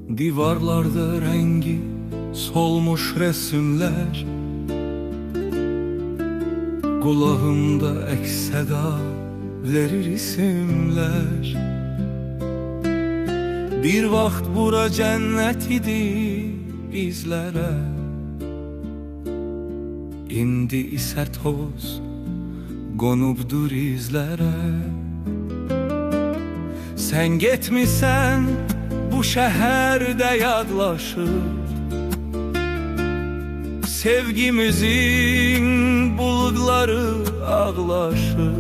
Divarlarda rengi solmuş resimler, kulağımda eks-seda verir isimler. Bir vaxt bura cennet idi bizlere, indi isə toz qonubdur izlərə. Sen getmisən bu şəhərdə yadlaşır, sevgimizin buludları ağlaşır.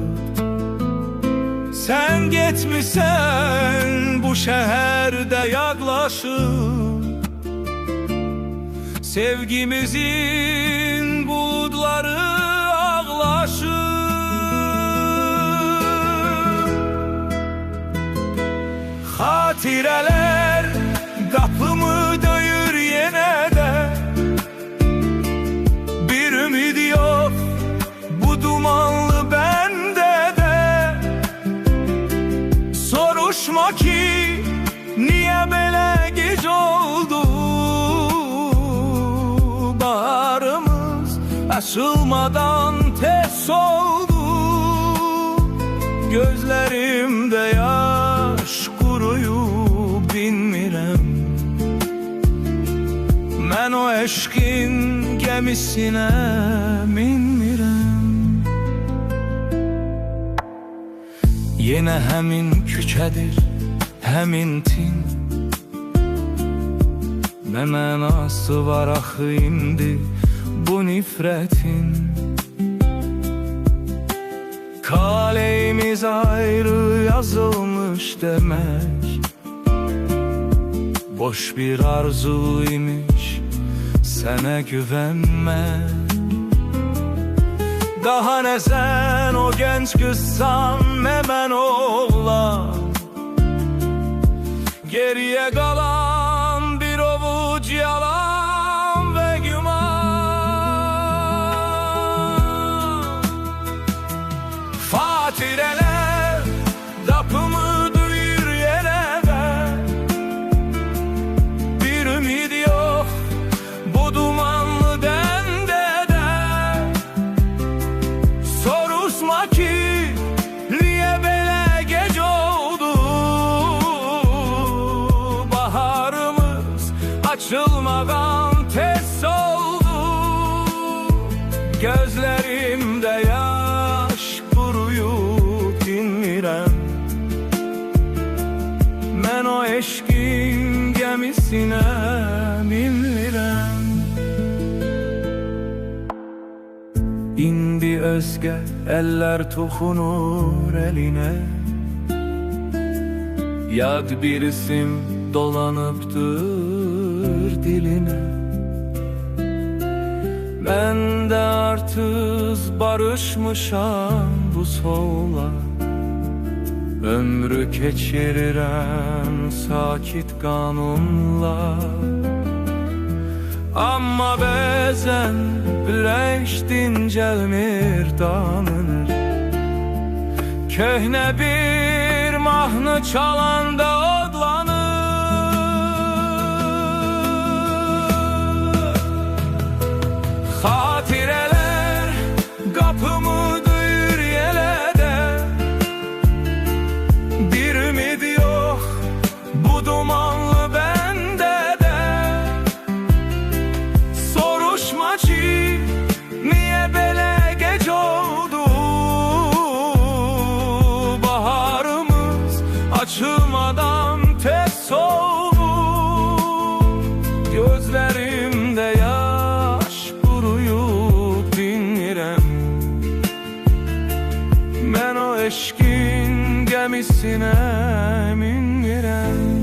Sen getmisən bu şəhərdə yadlaşır, sevgimizin buludları ağlaşır. Xatirələr qapımı döyür yenə də, bir ümid yox bu dumanlı bəndə də. Soruşma ki niyə belə gec oldu, baharımız açılmadan tez soldu. Gözlərimdə yaş quruyub dinmirəm, mən o eşqin gəmisinə minmirəm. Yenə həmin küçədir, həmin tin, nə mənası var axı indi bu nifrətin. Kaleyimiz ayrı yazılmış demək, boş bir arzu imiş sənə güvənmək. Daha nə sən o gənc qızsan, nə mən oğlan, geriyə qalan bir ovuc yalan və güman. Xatirələr qapımı döyür yenə də, bir ümid yox bu dumanlı dəndə də. Soruşma ki niyə belə gec oldu, baharımız açılmadan tez soldu. Gözlərimdə yaş quruyub dinmirəm, mən o eşqin gəmisinə minmirəm. İndi özgə əllər toxunur əlinə, yad bir isim dolanıbdır dilinə. Mən də artıq barışmışam bu soğla, ömrü keçirirəm sakit qanunla. Amma bəzən ürək dincəlmir, danır, köhnə bir mahnı çalanda odlanır. Xatirələr qapımı döyür yenə də, bir ümid yox bu dumanlı bəndə də. Soruşma ki niyə belə gec oldu, baharımız açılmadan tez soldu. Gözlərimdə yaş quruyub dinmirəm, mən o eşqin gəmisinə minmirəm.